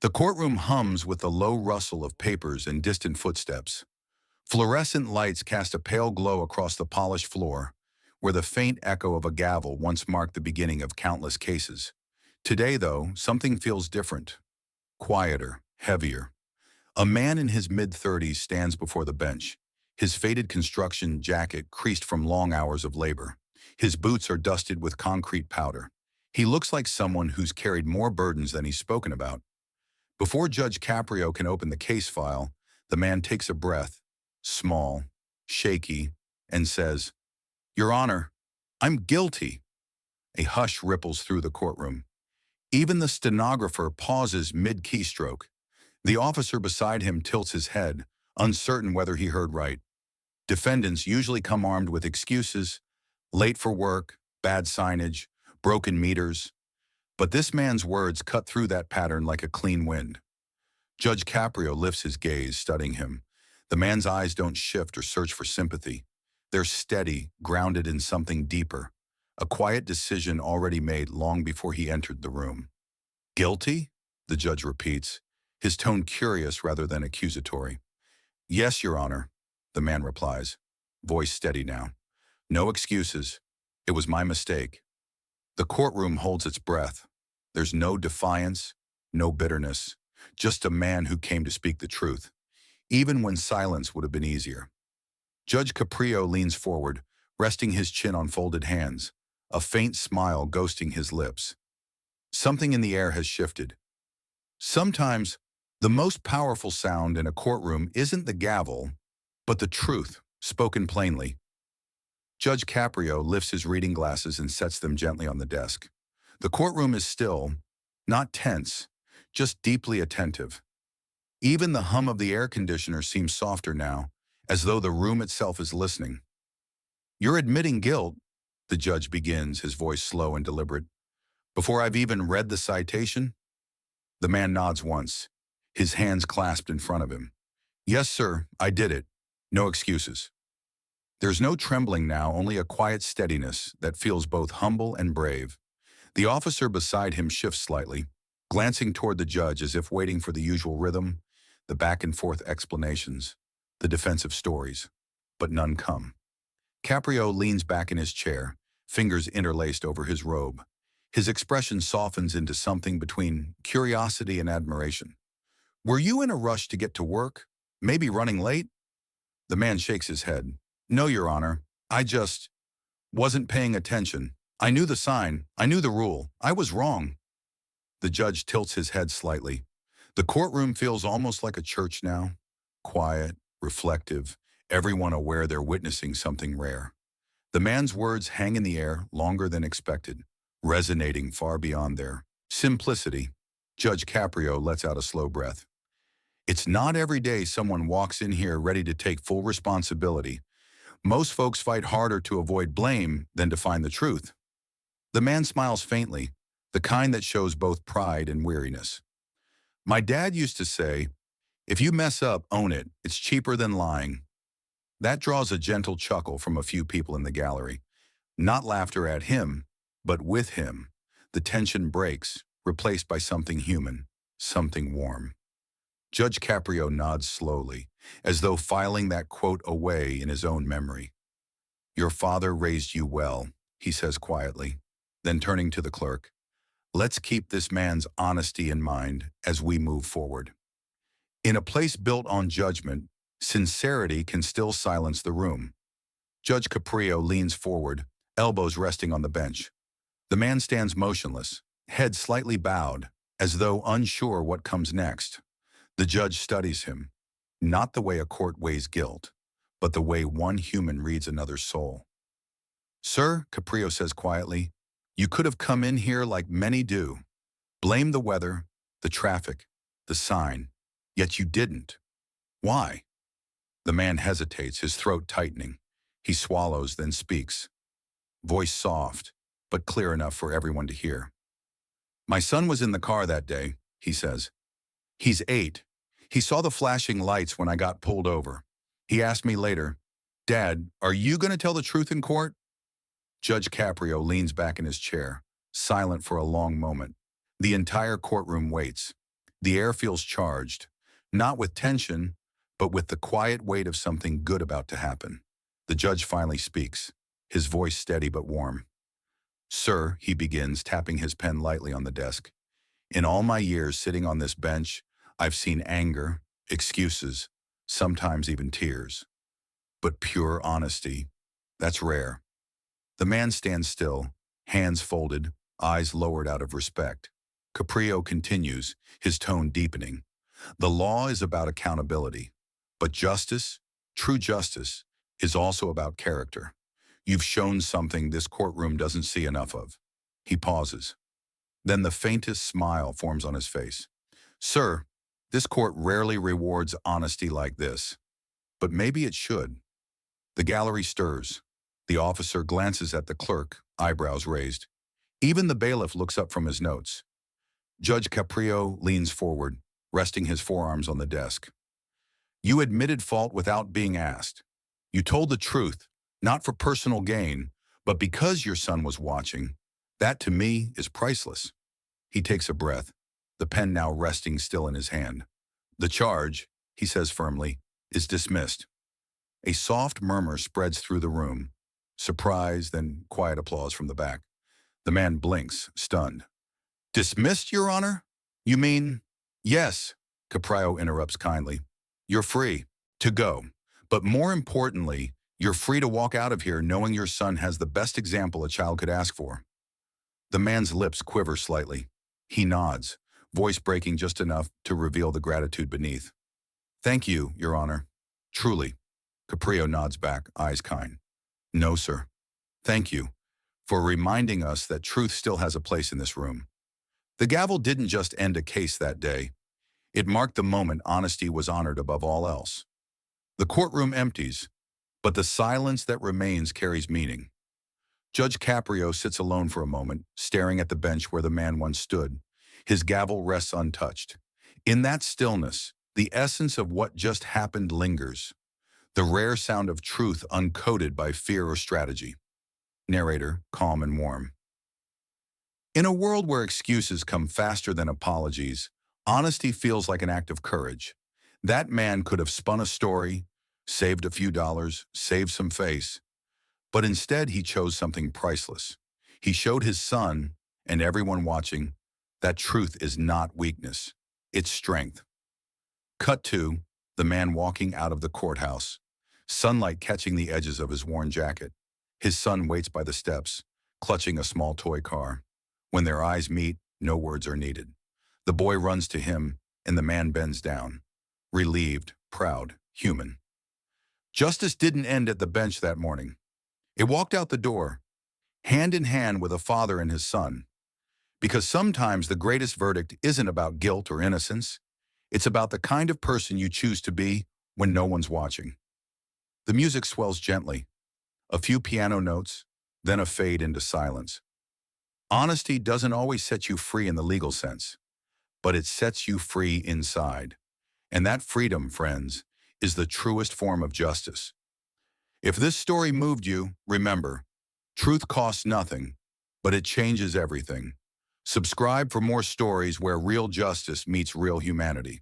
The courtroom hums with the low rustle of papers and distant footsteps. Fluorescent lights cast a pale glow across the polished floor, where the faint echo of a gavel once marked the beginning of countless cases. Today, though, something feels different. Quieter, heavier. A man in his mid-30s stands before the bench, his faded construction jacket creased from long hours of labor. His boots are dusted with concrete powder. He looks like someone who's carried more burdens than he's spoken about. Before Judge Caprio can open the case file, the man takes a breath, small, shaky, and says, "Your Honor, I'm guilty." A hush ripples through the courtroom. Even the stenographer pauses mid-keystroke. The officer beside him tilts his head, uncertain whether he heard right. Defendants usually come armed with excuses, late for work, bad signage, broken meters. But this man's words cut through that pattern like a clean wind. Judge Caprio lifts his gaze, studying him. The man's eyes don't shift or search for sympathy. They're steady, grounded in something deeper, a quiet decision already made long before he entered the room. "Guilty?" the judge repeats, his tone curious rather than accusatory. "Yes, Your Honor," the man replies, voice steady now. "No excuses. It was my mistake." The courtroom holds its breath. There's no defiance, no bitterness, just a man who came to speak the truth, even when silence would have been easier. Judge Caprio leans forward, resting his chin on folded hands, a faint smile ghosting his lips. Something in the air has shifted. Sometimes, the most powerful sound in a courtroom isn't the gavel, but the truth, spoken plainly. Judge Caprio lifts his reading glasses and sets them gently on the desk. The courtroom is still, not tense, just deeply attentive. Even the hum of the air conditioner seems softer now, as though the room itself is listening. "You're admitting guilt," the judge begins, his voice slow and deliberate. "Before I've even read the citation?" The man nods once, his hands clasped in front of him. "Yes, sir, I did it. No excuses." There's no trembling now, only a quiet steadiness that feels both humble and brave. The officer beside him shifts slightly, glancing toward the judge as if waiting for the usual rhythm, the back-and-forth explanations, the defensive stories. But none come. Caprio leans back in his chair, fingers interlaced over his robe. His expression softens into something between curiosity and admiration. "Were you in a rush to get to work? Maybe running late?" The man shakes his head. "No, Your Honor. I just wasn't paying attention. I knew the sign. I knew the rule. I was wrong." The judge tilts his head slightly. The courtroom feels almost like a church now. Quiet, reflective, everyone aware they're witnessing something rare. The man's words hang in the air longer than expected, resonating far beyond their simplicity. Judge Caprio lets out a slow breath. "It's not every day someone walks in here ready to take full responsibility. Most folks fight harder to avoid blame than to find the truth." The man smiles faintly, the kind that shows both pride and weariness. "My dad used to say, if you mess up, own it. It's cheaper than lying." That draws a gentle chuckle from a few people in the gallery. Not laughter at him, but with him. The tension breaks, replaced by something human, something warm. Judge Caprio nods slowly, as though filing that quote away in his own memory. "Your father raised you well," he says quietly. Then turning to the clerk, "Let's keep this man's honesty in mind as we move forward." In a place built on judgment, sincerity can still silence the room. Judge Caprio leans forward, elbows resting on the bench. The man stands motionless, head slightly bowed, as though unsure what comes next. The judge studies him, not the way a court weighs guilt, but the way one human reads another's soul. "Sir," Caprio says quietly, "you could have come in here like many do. Blame the weather, the traffic, the sign, yet you didn't. Why?" The man hesitates, his throat tightening. He swallows, then speaks. Voice soft, but clear enough for everyone to hear. "My son was in the car that day," he says. "He's 8. He saw the flashing lights when I got pulled over. He asked me later, 'Dad, are you going to tell the truth in court?'" Judge Caprio leans back in his chair, silent for a long moment. The entire courtroom waits. The air feels charged, not with tension, but with the quiet weight of something good about to happen. The judge finally speaks, his voice steady but warm. Sir, he begins, tapping his pen lightly on the desk. In all my years sitting on this bench, I've seen anger, excuses, sometimes even tears. But pure honesty, that's rare. The man stands still, hands folded, eyes lowered out of respect. Caprio continues, his tone deepening. The law is about accountability, but justice, true justice, is also about character. You've shown something this courtroom doesn't see enough of. He pauses. Then the faintest smile forms on his face. Sir, this court rarely rewards honesty like this, but maybe it should. The gallery stirs. The officer glances at the clerk, eyebrows raised. Even the bailiff looks up from his notes. Judge Caprio leans forward, resting his forearms on the desk. You admitted fault without being asked. You told the truth, not for personal gain, but because your son was watching. That, to me, is priceless. He takes a breath, the pen now resting still in his hand. The charge, he says firmly, is dismissed. A soft murmur spreads through the room. Surprise, then quiet applause from the back. The man blinks, stunned. Dismissed, Your Honor? You mean? Yes, Caprio interrupts kindly. You're free to go. But more importantly, you're free to walk out of here knowing your son has the best example a child could ask for. The man's lips quiver slightly. He nods, voice breaking just enough to reveal the gratitude beneath. Thank you, Your Honor. Truly. Caprio nods back, eyes kind. No, sir. Thank you for reminding us that truth still has a place in this room. The gavel didn't just end a case that day. It marked the moment honesty was honored above all else. The courtroom empties, but the silence that remains carries meaning. Judge Caprio sits alone for a moment, staring at the bench where the man once stood. His gavel rests untouched. In that stillness, the essence of what just happened lingers. The rare sound of truth uncoated by fear or strategy. Narrator, calm and warm. In a world where excuses come faster than apologies, honesty feels like an act of courage. That man could have spun a story, saved a few dollars, saved some face. But instead, he chose something priceless. He showed his son, and everyone watching, that truth is not weakness, it's strength. Cut to the man walking out of the courthouse, sunlight catching the edges of his worn jacket. His son waits by the steps, clutching a small toy car. When their eyes meet, no words are needed. The boy runs to him, and the man bends down. Relieved, proud, human. Justice didn't end at the bench that morning. It walked out the door, hand in hand with a father and his son. Because sometimes the greatest verdict isn't about guilt or innocence. It's about the kind of person you choose to be when no one's watching. The music swells gently. A few piano notes, then a fade into silence. Honesty doesn't always set you free in the legal sense, but it sets you free inside. And that freedom, friends, is the truest form of justice. If this story moved you, remember, truth costs nothing, but it changes everything. Subscribe for more stories where real justice meets real humanity.